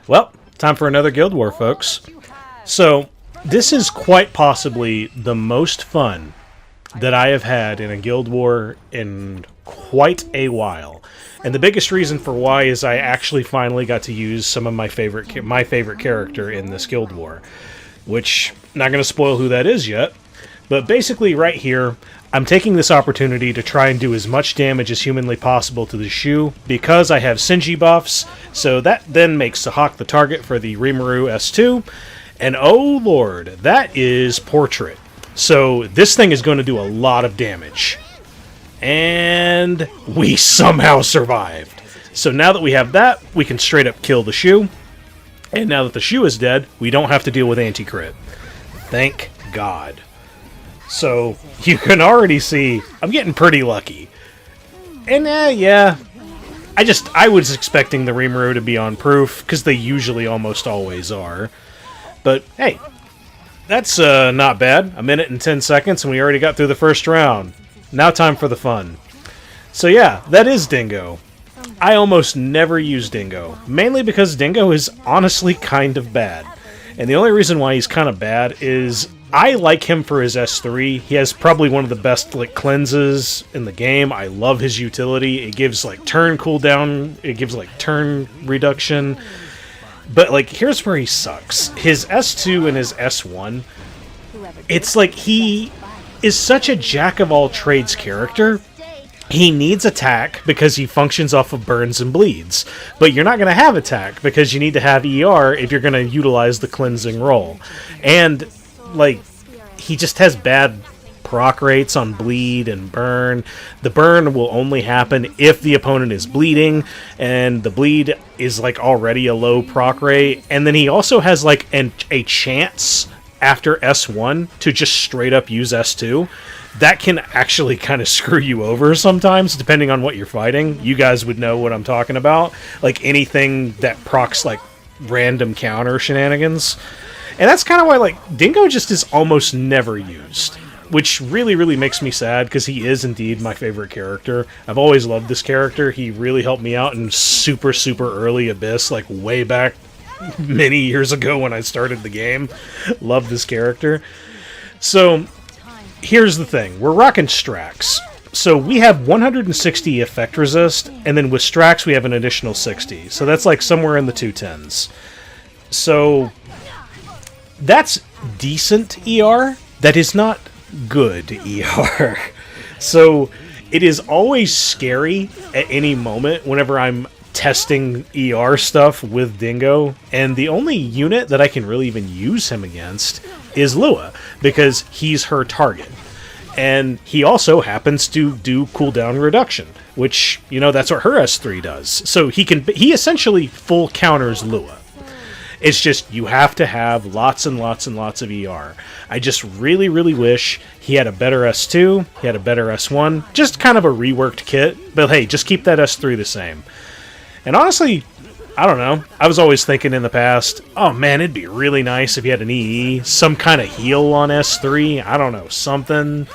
Well, time for another Guild War, folks. So, this is quite possibly the most fun that I have had in a Guild War in quite a while. And the biggest reason for why is I actually finally got to use some of my favorite character in this Guild War. Which, not going to spoil who that is yet. But basically right here, I'm taking this opportunity to try and do as much damage as humanly possible to the Choux, because I have Synergy buffs, so that then makes Zahhak the target for the Rimuru S2, and oh lord, that is Portrait. So this thing is going to do a lot of damage. And we somehow survived. So now that we have that, we can straight up kill the Choux, and now that the Choux is dead, we don't have to deal with anti-crit. Thank God. So, you can already see, I'm getting pretty lucky. And, yeah, I was expecting the Rimuru to be on proof, because they usually almost always are. But, hey, that's not bad. A minute and 10 seconds, and we already got through the first round. Now time for the fun. So, yeah, that is Dingo. I almost never use Dingo, mainly because Dingo is honestly kind of bad. And the only reason why he's kind of bad is I like him for his S3. He has probably one of the best cleanses in the game. I love his utility. It gives turn cooldown. It gives turn reduction. But here's where he sucks. His S2 and his S1. It's he is such a jack of all trades character. He needs attack because he functions off of burns and bleeds. But you're not going to have attack because you need to have ER if you're going to utilize the cleansing roll. And he just has bad proc rates on bleed and burn. The burn will only happen if the opponent is bleeding, and the bleed is already a low proc rate. And then he also has a chance after S1 to just straight up use S2. That can actually kind of screw you over sometimes, depending on what you're fighting. You guys would know what I'm talking about. Anything that procs random counter shenanigans. And that's kind of why, Dingo just is almost never used. Which really, really makes me sad, because he is indeed my favorite character. I've always loved this character. He really helped me out in super, super early Abyss, way back many years ago when I started the game. Love this character. So, here's the thing. We're rocking Strax. So we have 160 effect resist, and then with Strax we have an additional 60. So that's somewhere in the 210s. So that's decent ER. That is not good ER. So it is always scary at any moment whenever I'm testing ER stuff with Dingo, and the only unit that I can really even use him against is Lua, because he's her target. And he also happens to do cooldown reduction, which, that's what her S3 does. So he essentially full counters Lua. It's just, you have to have lots and lots and lots of ER. I just really, really wish he had a better S2, he had a better S1, just kind of a reworked kit, but hey, just keep that S3 the same. And honestly, I don't know, I was always thinking in the past, oh man, it'd be really nice if you had an EE, some kind of heal on S3, I don't know, something.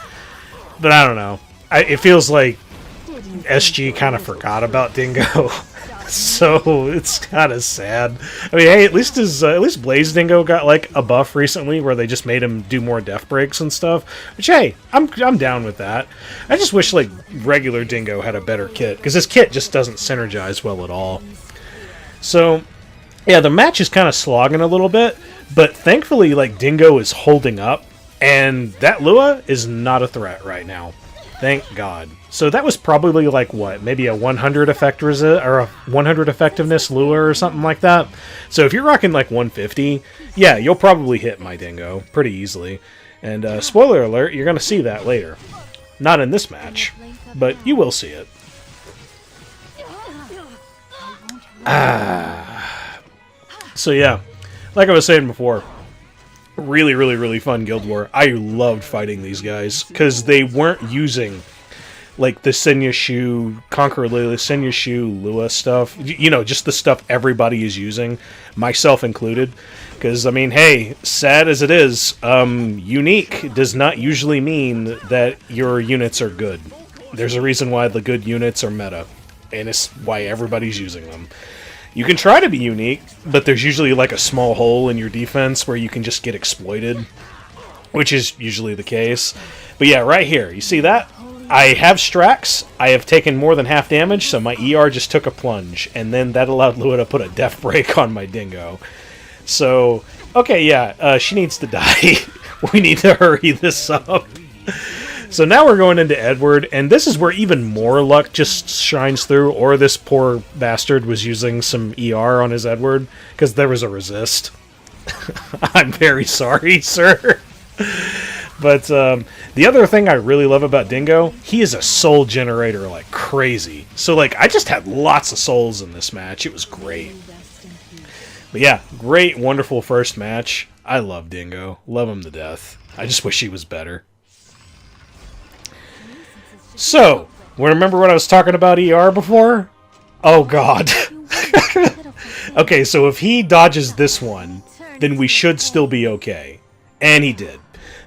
But I don't know. It feels like SG kind of forgot about Dingo. So it's kind of sad. I mean, hey, at least Blaze Dingo got a buff recently where they just made him do more death breaks and stuff. Which, hey, I'm down with that. I just wish regular Dingo had a better kit, because his kit just doesn't synergize well at all. So yeah, the match is kind of slogging a little bit, but thankfully Dingo is holding up, and that Lua is not a threat right now. Thank God. So that was probably what? Maybe a 100 effect or a 100 effectiveness Lua or something like that. So if you're rocking 150, yeah, you'll probably hit my Dingo pretty easily. And spoiler alert, you're going to see that later. Not in this match, but you will see it. So yeah, like I was saying before, really, really, really fun Guild War. I loved fighting these guys, because they weren't using the Senya Choux, Conqueror Lilias, Senya Choux, Lua stuff. Just the stuff everybody is using, myself included. Because, I mean, hey, sad as it is, unique does not usually mean that your units are good. There's a reason why the good units are meta. and it's why everybody's using them. You can try to be unique, but there's usually like a small hole in your defense where you can just get exploited, which is usually the case. But yeah, right here, you see that? I have Strax, I have taken more than half damage, so my ER just took a plunge, and then that allowed Lua to put a death break on my Dingo. So, okay, yeah, she needs to die. We need to hurry this up. So now we're going into Edward, and this is where even more luck just shines through, or this poor bastard was using some ER on his Edward, because there was a resist. I'm very sorry, sir. But the other thing I really love about Dingo, he is a soul generator like crazy. So like I just had lots of souls in this match. It was great. But yeah, great, wonderful first match. I love Dingo. Love him to death. I just wish he was better. So, remember what I was talking about ER before? Oh god. Okay, so if he dodges this one, then we should still be okay. And he did.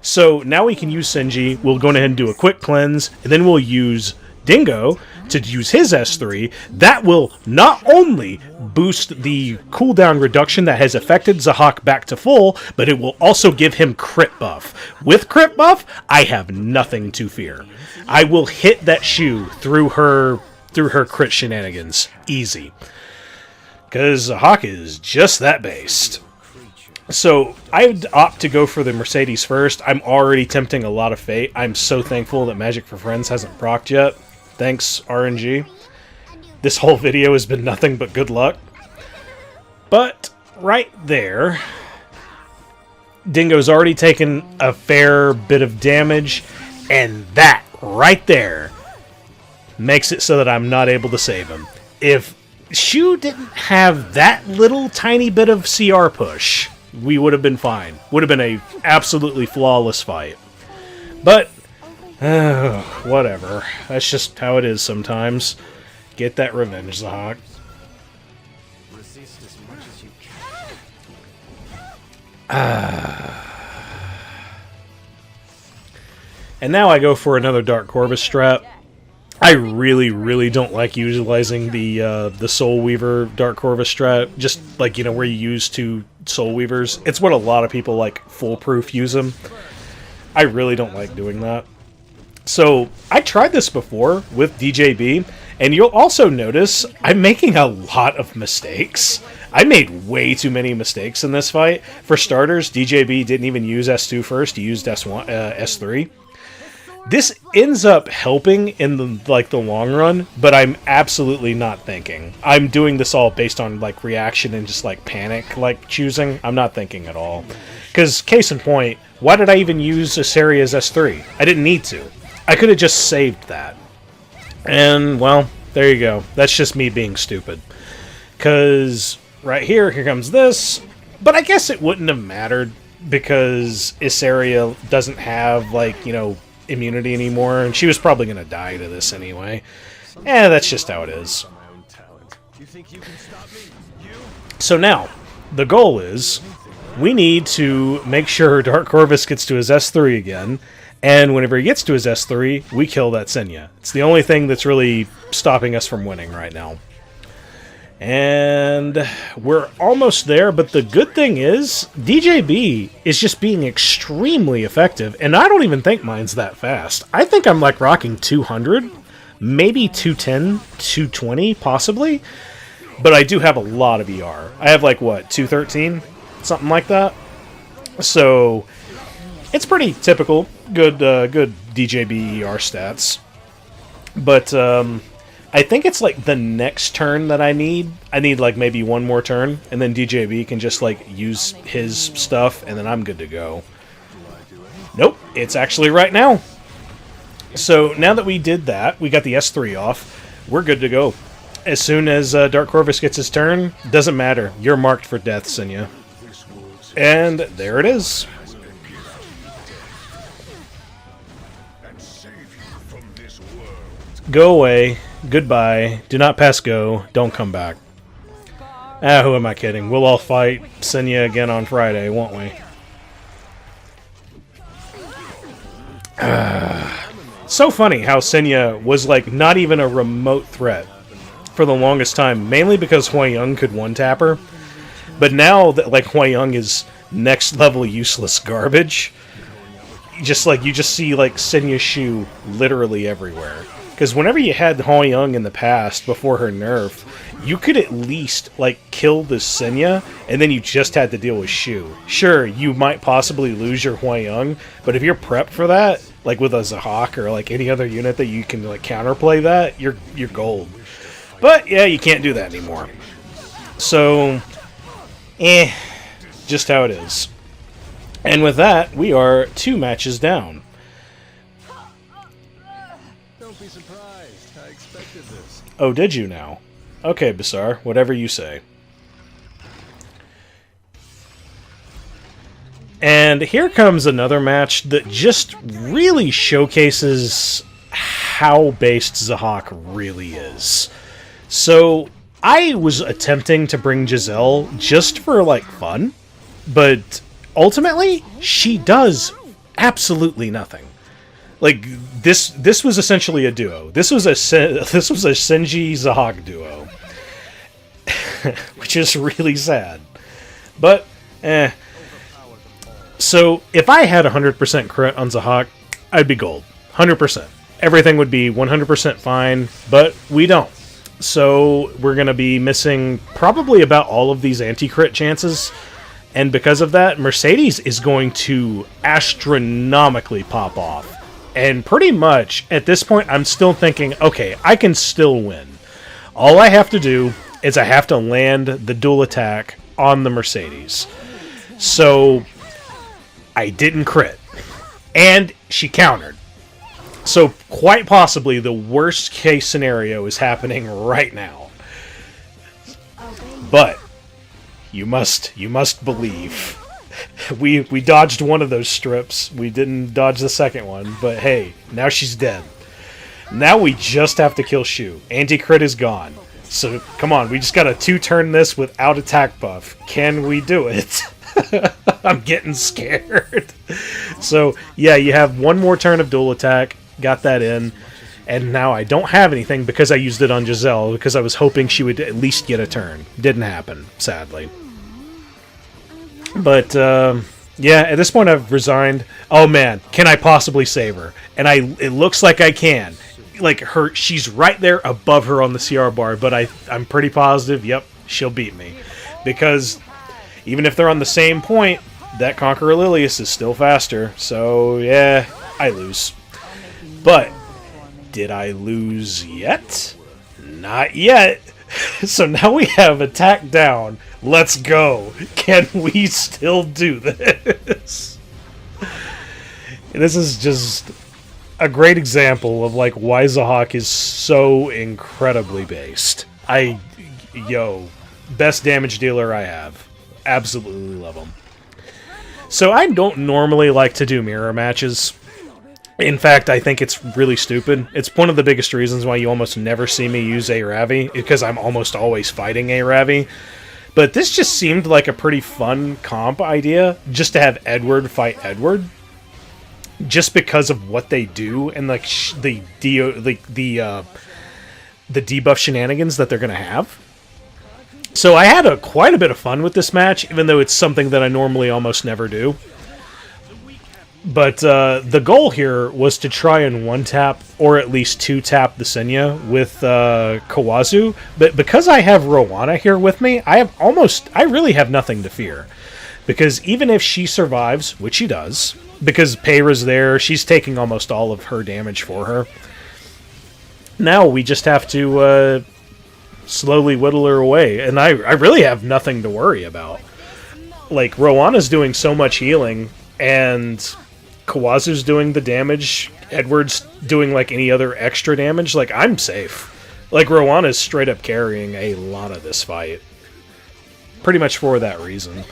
So now we can use Senji, we'll go ahead and do a quick cleanse, and then we'll use Dingo to use his S3. That will not only boost the cooldown reduction that has affected Zahhak back to full, but it will also give him crit buff. With crit buff, I have nothing to fear. I will hit that Choux through her crit shenanigans. Easy. Because Zahhak is just that based. So, I would opt to go for the Mercedes first. I'm already tempting a lot of fate. I'm so thankful that Magic for Friends hasn't procced yet. Thanks, RNG. This whole video has been nothing but good luck. But, right there, Dingo's already taken a fair bit of damage, and that, right there, makes it so that I'm not able to save him. If Choux didn't have that little tiny bit of CR push, we would have been fine. Would have been a absolutely flawless fight. But, whatever. That's just how it is sometimes. Get that revenge, Zahhak. And now I go for another Dark Corvus strat. I really, really don't like utilizing the Soul Weaver Dark Corvus strat. Just like, you know, where you use 2 Soul Weavers. It's what a lot of people like foolproof use them. I really don't like doing that. So I tried this before with DJB, and you'll also notice I'm making a lot of mistakes. I made way too many mistakes in this fight. For starters, DJB didn't even use S2 first. He used S1, S3. This ends up helping in the long run, but I'm absolutely not thinking. I'm doing this all based on like reaction and just like panic like choosing. I'm not thinking at all. Because case in point, why did I even use Iseria's S3? I didn't need to. I could have just saved that. And well, there you go. That's just me being stupid. Because right here comes this. But I guess it wouldn't have mattered because Iseria doesn't have like, you know, immunity anymore, and she was probably going to die to this anyway. That's just how it is. So now, the goal is, we need to make sure Dark Corvus gets to his S3 again, and whenever he gets to his S3, we kill that Senya. It's the only thing that's really stopping us from winning right now. And we're almost there, but the good thing is, DJB is just being extremely effective, and I don't even think mine's that fast. I think I'm like rocking 200, maybe 210, 220, possibly, but I do have a lot of ER. I have like, what, 213? Something like that? So, it's pretty typical, good DJB ER stats. But, I think it's like the next turn that I need. I need like maybe one more turn, and then DJB can just like use his stuff, and then I'm good to go. Nope, it's actually right now. So now that we did that, we got the S3 off, we're good to go. As soon as Dark Corvus gets his turn, doesn't matter. You're marked for death, Senya. And there it is. Go away. Goodbye. Do not pass go. Don't come back. Who am I kidding? We'll all fight Senya again on Friday, won't we? So funny how Senya was like not even a remote threat for the longest time, mainly because Huayang could one-tap her. But now that like Huayang is next level useless garbage, you just see like Senya's shoe literally everywhere. Because whenever you had Huayang in the past before her nerf, you could at least like kill the Senya, and then you just had to deal with Choux. Sure, you might possibly lose your Huayang, but if you're prepped for that, like with a Zahhak or like any other unit that you can like counterplay that, you're gold. But yeah, you can't do that anymore. So, just how it is. And with that, we are 2 matches down. Don't be surprised. I expected this. Oh, did you now? Okay, Basar, whatever you say. And here comes another match that just really showcases how based Zahhak really is. So, I was attempting to bring Giselle just for, like, fun, but ultimately, she does absolutely nothing. Like, this was essentially a duo. This was a Senji Zahhak duo. Which is really sad. But, So, if I had 100% crit on Zahhak, I'd be gold. 100%. Everything would be 100% fine, but we don't. So, we're going to be missing probably about all of these anti-crit chances. And because of that, Mercedes is going to astronomically pop off. And pretty much, at this point, I'm still thinking, okay, I can still win. All I have to do is I have to land the dual attack on the Mercedes. So, I didn't crit. And she countered. So, quite possibly, the worst case scenario is happening right now. But, you must believe. We dodged one of those strips. We didn't dodge the second one. But hey, now she's dead. Now we just have to kill Choux. Anti-crit is gone. So, come on, we just gotta 2-turn this without attack buff. Can we do it? I'm getting scared. So, yeah, you have one more turn of dual attack. Got that in. And now I don't have anything because I used it on Giselle, because I was hoping she would at least get a turn. Didn't happen, sadly. But, yeah, at this point I've resigned. Oh man, can I possibly save her? And it looks like I can. Like, she's right there above her on the CR bar, but I'm pretty positive, yep, she'll beat me. Because even if they're on the same point, that Conqueror Lilias is still faster. So, yeah, I lose. But, did I lose yet? Not yet. So now we have attack down. Let's go. Can we still do this? This is just a great example of like why Zahhak is so incredibly based. Best damage dealer I have. Absolutely love him. So I don't normally like to do mirror matches. In fact, I think it's really stupid. It's one of the biggest reasons why you almost never see me use ae-Ravi, because I'm almost always fighting ae-Ravi. But this just seemed like a pretty fun comp idea, just to have Edward fight Edward. Just because of what they do and like the debuff shenanigans that they're going to have. So I had quite a bit of fun with this match, even though it's something that I normally almost never do. But the goal here was to try and one-tap, or at least two-tap the Senya with Khawazu. But because I have Roana here with me, I really have nothing to fear. Because even if she survives, which she does, because Peira's there, she's taking almost all of her damage for her. Now we just have to slowly whittle her away. And I really have nothing to worry about. Like, Roana's doing so much healing, and Khawazu's doing the damage, Edward's doing like any other extra damage. Like, I'm safe. Like, Roana's straight up carrying a lot of this fight. Pretty much for that reason.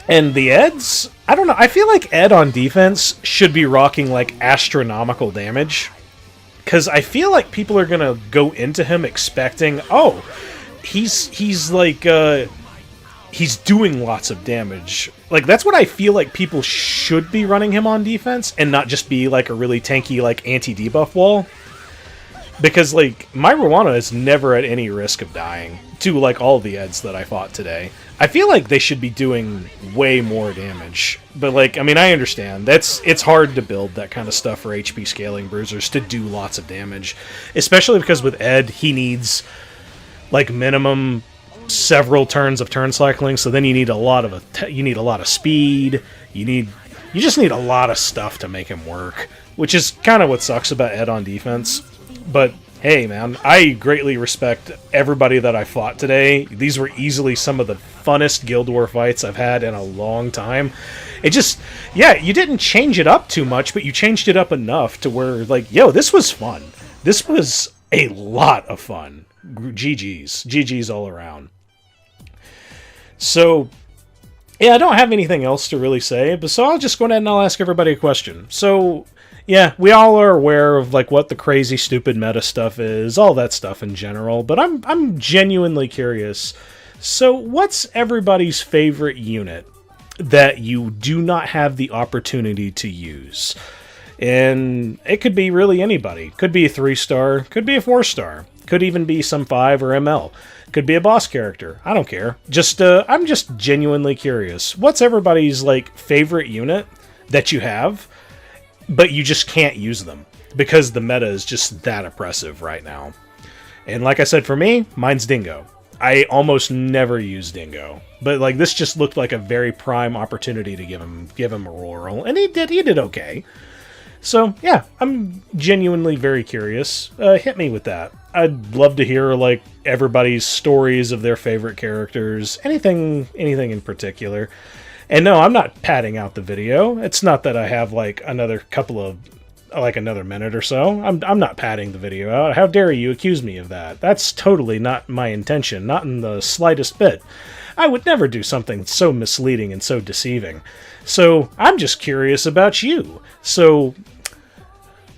And the Eds, I don't know, I feel like Ed on defense should be rocking like astronomical damage. Because I feel like people are going to go into him expecting, oh, he's like, he's doing lots of damage. Like, that's what I feel like people should be running him on defense, and not just be like a really tanky, like, anti-debuff wall. Because, like, my Roana is never at any risk of dying to, like, all the Eds that I fought today. I feel like they should be doing way more damage. But, like, I mean, I understand. It's hard to build that kind of stuff for HP scaling bruisers to do lots of damage. Especially because with Ed, he needs, like, minimum several turns of turn cycling, so then you need a lot of speed. You just need a lot of stuff to make him work, which is kind of what sucks about Ed on defense. But hey, man, I greatly respect everybody that I fought today. These were easily some of the funnest Guild War fights I've had in a long time. It just, yeah, you didn't change it up too much, but you changed it up enough to where, like, yo, this was fun. This was a lot of fun. GG's all around. So, yeah, I don't have anything else to really say, but so I'll just go ahead and I'll ask everybody a question. So, yeah, we all are aware of, like, what the crazy, stupid meta stuff is, all that stuff in general, but I'm genuinely curious. So, what's everybody's favorite unit that you do not have the opportunity to use? And it could be really anybody. Could be a 3-star, could be a 4-star, could even be some 5 or ML. Could be a boss character. I don't care. I'm just genuinely curious. What's everybody's, like, favorite unit that you have, but you just can't use them because the meta is just that oppressive right now? And like I said, for me, mine's Dingo. I almost never use Dingo, but, like, this just looked like a very prime opportunity to give him a roll, and he did okay. So, yeah, I'm genuinely very curious. Hit me with that. I'd love to hear, like, everybody's stories of their favorite characters. Anything in particular. And no, I'm not padding out the video. It's not that I have, like, another minute or so. I'm not padding the video out. How dare you accuse me of that? That's totally not my intention. Not in the slightest bit. I would never do something so misleading and so deceiving. So, I'm just curious about you. So,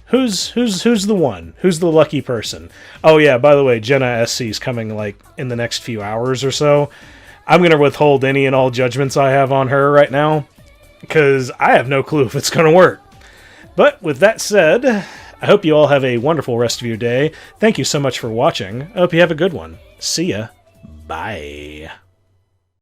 who's the one? Who's the lucky person? Oh yeah, by the way, Jenna SC is coming, like, in the next few hours or so. I'm going to withhold any and all judgments I have on her right now, because I have no clue if it's going to work. But with that said, I hope you all have a wonderful rest of your day. Thank you so much for watching. I hope you have a good one. See ya. Bye.